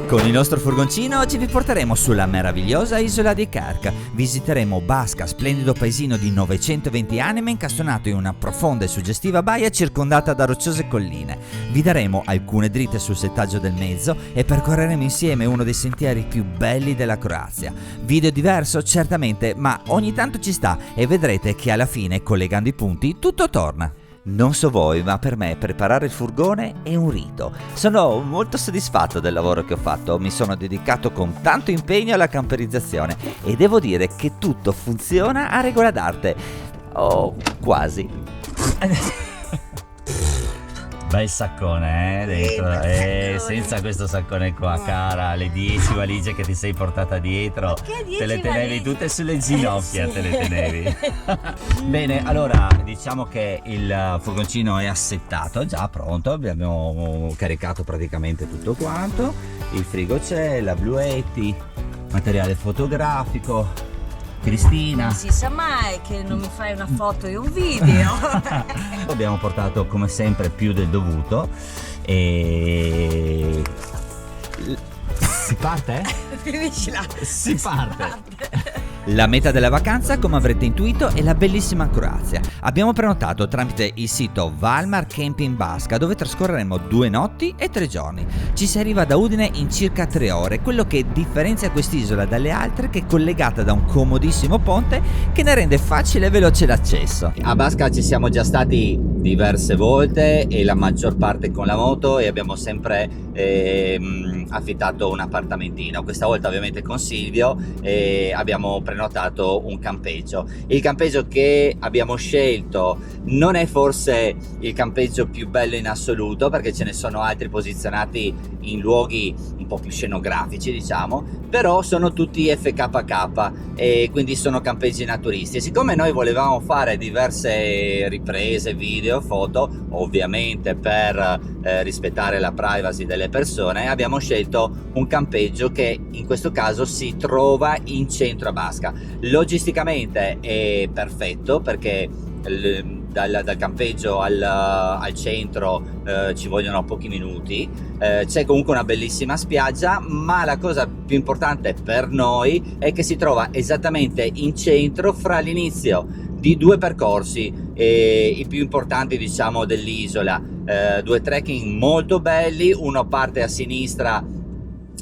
Con il nostro furgoncino oggi vi porteremo sulla meravigliosa isola di Kerk. Visiteremo Baska, splendido paesino di 920 anime incastonato in una profonda e suggestiva baia circondata da rocciose colline. Vi daremo alcune dritte sul settaggio del mezzo e percorreremo insieme uno dei sentieri più belli della Croazia. Video diverso certamente, ma ogni tanto ci sta e vedrete che alla fine, collegando i punti, tutto torna. Non so voi, ma per me preparare il furgone è un rito. Sono molto soddisfatto del lavoro che ho fatto, mi sono dedicato con tanto impegno alla camperizzazione e devo dire che tutto funziona a regola d'arte. Oh, quasi. Bel saccone, dentro. Senza questo saccone qua, cara, le 10 valigie che ti sei portata dietro, te le tenevi tutte sulle ginocchia, sì. te le tenevi. Bene, allora diciamo che il furgoncino è assettato, già pronto, abbiamo caricato praticamente tutto quanto, il frigo c'è, la Bluetti, materiale fotografico, Cristina. Non si sa mai che non mi fai una foto e un video. Abbiamo portato come sempre più del dovuto e si parte? Finiscila. Si parte. La meta della vacanza, come avrete intuito, è la bellissima Croazia. Abbiamo prenotato tramite il sito Valmar Camping Baska, dove trascorreremo 2 notti e 3 giorni. Ci si arriva da Udine in circa 3 ore, quello che differenzia quest'isola dalle altre che è collegata da un comodissimo ponte che ne rende facile e veloce l'accesso. A Baska ci siamo già stati diverse volte e la maggior parte con la moto e abbiamo sempre affittato un appartamentino. Questa volta ovviamente con Silvio abbiamo prenotato un campeggio. Il campeggio che abbiamo scelto non è forse il campeggio più bello in assoluto, perché ce ne sono altri posizionati in luoghi un po' più scenografici, diciamo, però sono tutti FKK e quindi sono campeggi naturisti. E siccome noi volevamo fare diverse riprese, video, foto, ovviamente per rispettare la privacy delle persone, abbiamo scelto un campeggio che in questo caso si trova in centro a Baska. Logisticamente è perfetto perché dal campeggio al centro ci vogliono pochi minuti, c'è comunque una bellissima spiaggia, ma la cosa più importante per noi è che si trova esattamente in centro fra l'inizio di 2 percorsi i più importanti, diciamo, dell'isola, 2 trekking molto belli. Uno parte a sinistra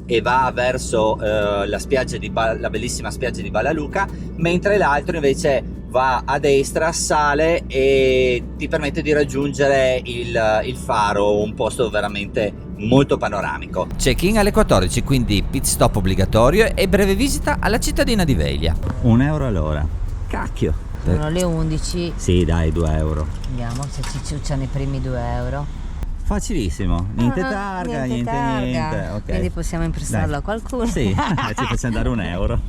e va verso la bellissima spiaggia di Balaluca, mentre l'altro invece va a destra, sale e ti permette di raggiungere il faro, un posto veramente molto panoramico. Check-in alle 14, quindi pit stop obbligatorio e breve visita alla cittadina di Veglia. 1 euro all'ora. Cacchio. Sono le 11. Sì, dai, 2 euro. Vediamo se ci ciucciano i primi 2 euro. Facilissimo, niente targa, niente. Ok. Quindi possiamo imprestarlo Dai. a qualcuno. Sì, ci facciamo dare 1 euro.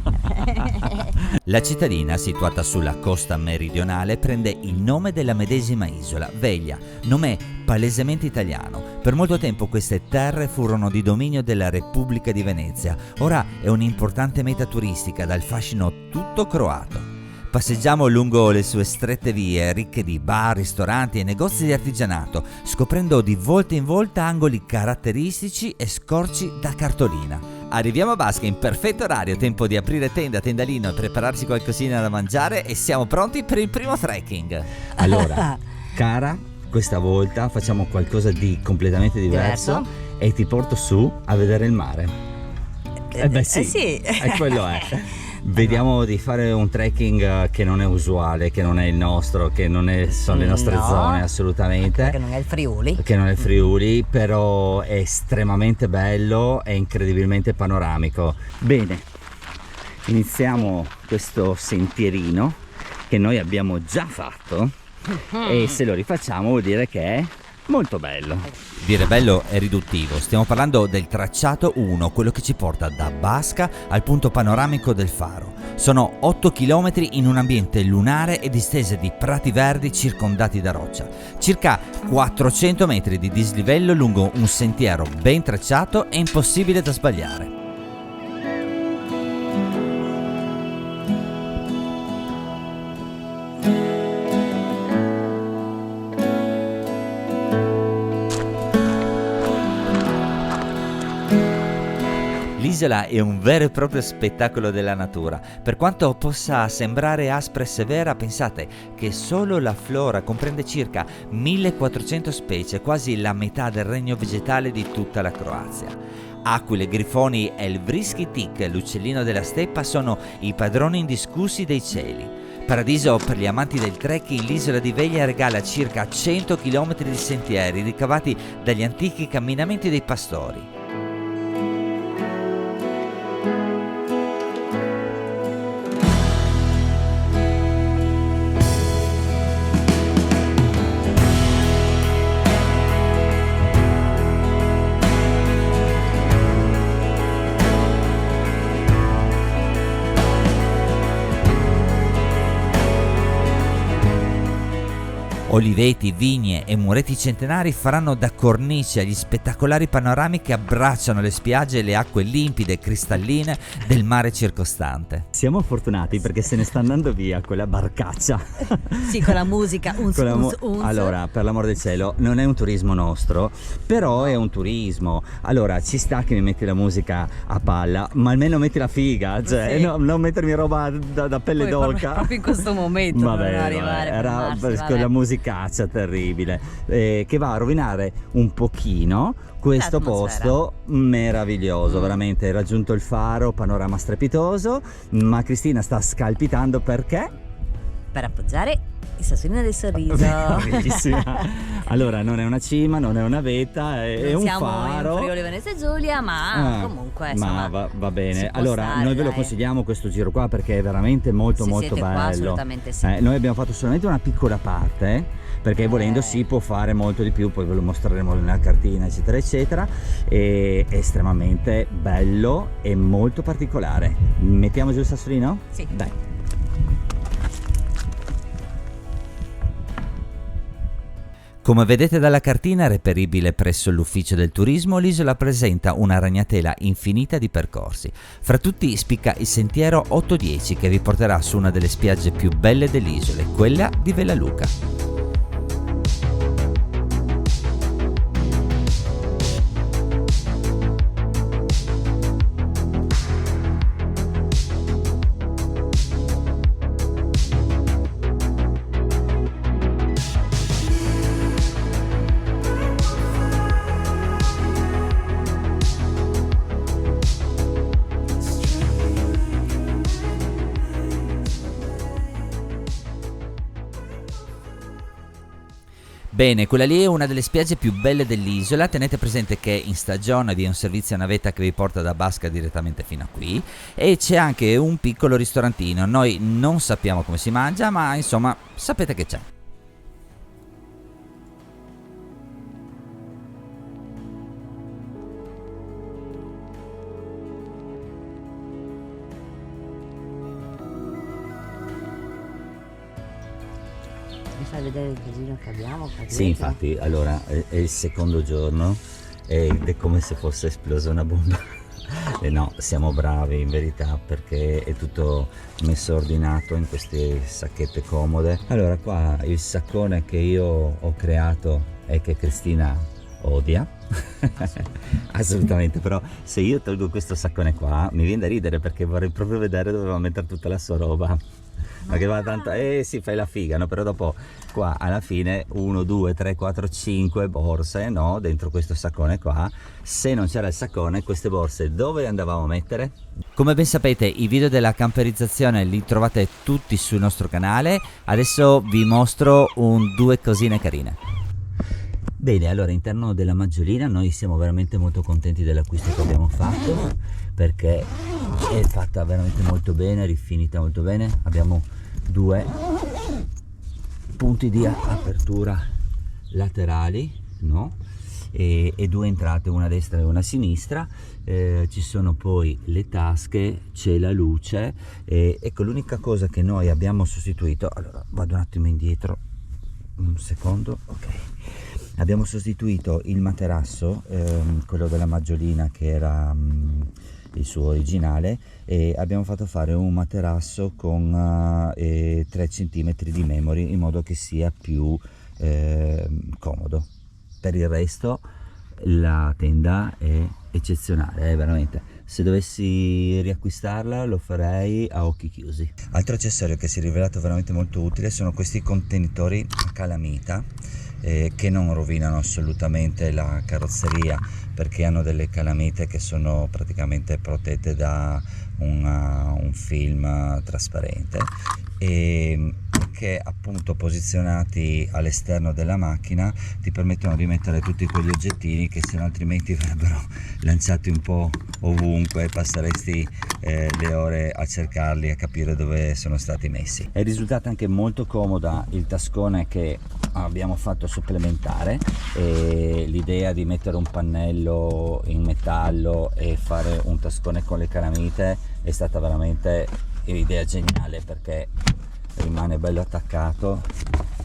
La cittadina, situata sulla costa meridionale, prende il nome della medesima isola, Veglia, nome palesemente italiano. Per molto tempo queste terre furono di dominio della Repubblica di Venezia, ora è un'importante meta turistica dal fascino tutto croato. Passeggiamo lungo le sue strette vie ricche di bar, ristoranti e negozi di artigianato, scoprendo di volta in volta angoli caratteristici e scorci da cartolina. Arriviamo a Baska in perfetto orario, tempo di aprire tenda, tendalino e prepararci qualcosina da mangiare e siamo pronti per il primo trekking. Allora, cara, questa volta facciamo qualcosa di completamente diverso e ti porto su a vedere il mare. Beh sì, sì. è quello è. Vediamo di fare un trekking che non è usuale, che non è il nostro, che non sono le nostre zone assolutamente. Perché non è il Friuli. Che non è il Friuli, però è estremamente bello e incredibilmente panoramico. Bene, iniziamo questo sentierino che noi abbiamo già fatto e se lo rifacciamo vuol dire che è molto bello. Dire bello è riduttivo, stiamo parlando del tracciato 1, quello che ci porta da Baska al punto panoramico del faro. Sono 8 km in un ambiente lunare e distese di prati verdi circondati da roccia. Circa 400 metri di dislivello lungo un sentiero ben tracciato e impossibile da sbagliare. L'isola è un vero e proprio spettacolo della natura. Per quanto possa sembrare aspra e severa, pensate che solo la flora comprende circa 1400 specie, quasi la metà del regno vegetale di tutta la Croazia. Aquile, grifoni e il Vriski Tik, l'uccellino della steppa, sono i padroni indiscussi dei cieli. Paradiso per gli amanti del trekking, l'isola di Veglia regala circa 100 km di sentieri ricavati dagli antichi camminamenti dei pastori. Oliveti, vigne e mureti centenari faranno da cornice agli spettacolari panorami che abbracciano le spiagge e le acque limpide e cristalline del mare circostante. Siamo fortunati perché se ne sta andando via quella barcaccia. Sì, con la musica, Allora, per l'amor del cielo, non è un turismo nostro, però è un turismo. Allora, ci sta che mi metti la musica a palla, ma almeno metti la figa, cioè, sì. non mettermi roba da pelle Poi, d'oca. proprio in questo momento per arrivare, era fermarsi, quella musicaccia terribile, che va a rovinare un pochino questo posto meraviglioso. Veramente, hai raggiunto il faro, panorama strepitoso, ma Cristina sta scalpitando perché? Per appoggiare il sassolino del sorriso. Bravissima. Allora, non è una cima, non è una vetta, è Non un siamo faro. in Friuli Venezia Giulia, ma comunque insomma, ma va bene. si può Allora, stare, noi ve lo dai. consigliamo questo giro qua perché è veramente molto Se molto siete bello. qua, assolutamente sì. Noi abbiamo fatto solamente una piccola parte, perché volendo si può fare molto di più, poi ve lo mostreremo nella cartina eccetera eccetera. È estremamente bello e molto particolare. Mettiamo giù il sassolino? Sì. Dai. Come vedete dalla cartina reperibile presso l'ufficio del turismo, l'isola presenta una ragnatela infinita di percorsi. Fra tutti spicca il sentiero 810 che vi porterà su una delle spiagge più belle dell'isola, quella di Vela Luca. Bene, quella lì è una delle spiagge più belle dell'isola. Tenete presente che in stagione vi è un servizio a navetta che vi porta da Basca direttamente fino a qui e c'è anche un piccolo ristorantino. Noi non sappiamo come si mangia, ma insomma sapete che c'è. Mi fai vedere il casino che abbiamo? Sì, infatti, allora è il secondo giorno ed è come se fosse esplosa una bomba. E no, siamo bravi in verità perché è tutto messo ordinato in queste sacchette comode. Allora, qua il saccone che io ho creato e che Cristina odia assolutamente, però se io tolgo questo saccone qua mi viene da ridere perché vorrei proprio vedere dove va a mettere tutta la sua roba. Ma che va tanto, sì, fai la figa, no? Però dopo qua alla fine 1, 2, 3, 4, 5 borse, no? Dentro questo saccone qua. Se non c'era il saccone, queste borse dove le andavamo a mettere? Come ben sapete, i video della camperizzazione li trovate tutti sul nostro canale. Adesso vi mostro due cosine carine. Bene, allora all'interno della Maggiolina noi siamo veramente molto contenti dell'acquisto che abbiamo fatto perché è fatta veramente molto bene, rifinita molto bene. Abbiamo due punti di apertura laterali, no? E due entrate, una a destra e una a sinistra. Ci sono poi le tasche, c'è la luce. Ecco, l'unica cosa che noi abbiamo sostituito, allora vado un attimo indietro un secondo, ok. Abbiamo sostituito il materasso, quello della Maggiolina che era il suo originale, e abbiamo fatto fare un materasso con 3 cm di memory in modo che sia più comodo. Per il resto La tenda è eccezionale, veramente. Se dovessi riacquistarla lo farei a occhi chiusi. Altro accessorio che si è rivelato veramente molto utile sono questi contenitori a calamita che non rovinano assolutamente la carrozzeria, perché hanno delle calamite che sono praticamente protette da un film trasparente e che appunto posizionati all'esterno della macchina ti permettono di mettere tutti quegli oggettini che se no altrimenti verrebbero lanciati un po' ovunque e passeresti le ore a cercarli, a capire dove sono stati messi. È risultata anche molto comoda il tascone che abbiamo fatto supplementare, e l'idea di mettere un pannello in metallo e fare un tascone con le calamite è stata veramente un'idea geniale, perché rimane bello attaccato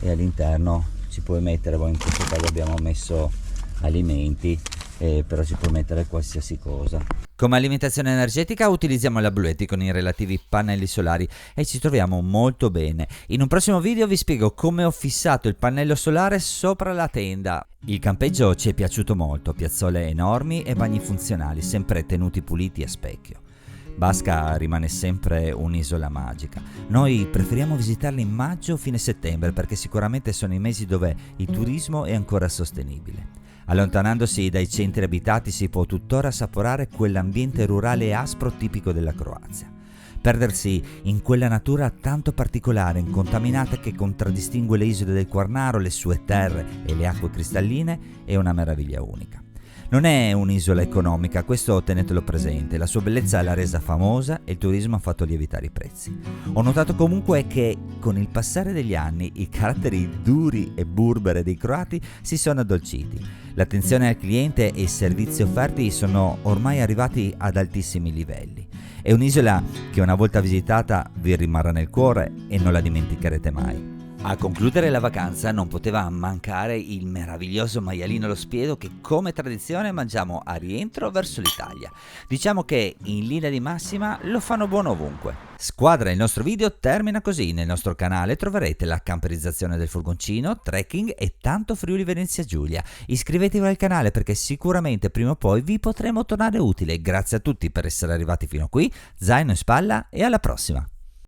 e all'interno ci puoi mettere, in questo caso abbiamo messo alimenti, però ci puoi mettere qualsiasi cosa. Come alimentazione energetica utilizziamo la Bluetti con i relativi pannelli solari e ci troviamo molto bene. In un prossimo video vi spiego come ho fissato il pannello solare sopra la tenda. Il campeggio ci è piaciuto molto, piazzole enormi e bagni funzionali, sempre tenuti puliti a specchio. Basca rimane sempre un'isola magica. Noi preferiamo visitarla in maggio o fine settembre perché sicuramente sono i mesi dove il turismo è ancora sostenibile. Allontanandosi dai centri abitati si può tuttora assaporare quell'ambiente rurale e aspro tipico della Croazia. Perdersi in quella natura tanto particolare e incontaminata che contraddistingue le isole del Quarnaro, le sue terre e le acque cristalline è una meraviglia unica. Non è un'isola economica, questo tenetelo presente, la sua bellezza l'ha resa famosa e il turismo ha fatto lievitare i prezzi. Ho notato comunque che con il passare degli anni i caratteri duri e burbere dei croati si sono addolciti. L'attenzione al cliente e i servizi offerti sono ormai arrivati ad altissimi livelli. È un'isola che una volta visitata vi rimarrà nel cuore e non la dimenticherete mai. A concludere la vacanza non poteva mancare il meraviglioso maialino allo spiedo che come tradizione mangiamo a rientro verso l'Italia. Diciamo che in linea di massima lo fanno buono ovunque. Squadra, il nostro video termina così. Nel nostro canale troverete la camperizzazione del furgoncino, trekking e tanto Friuli Venezia Giulia. Iscrivetevi al canale perché sicuramente prima o poi vi potremo tornare utile. Grazie a tutti per essere arrivati fino a qui, zaino in spalla e alla prossima!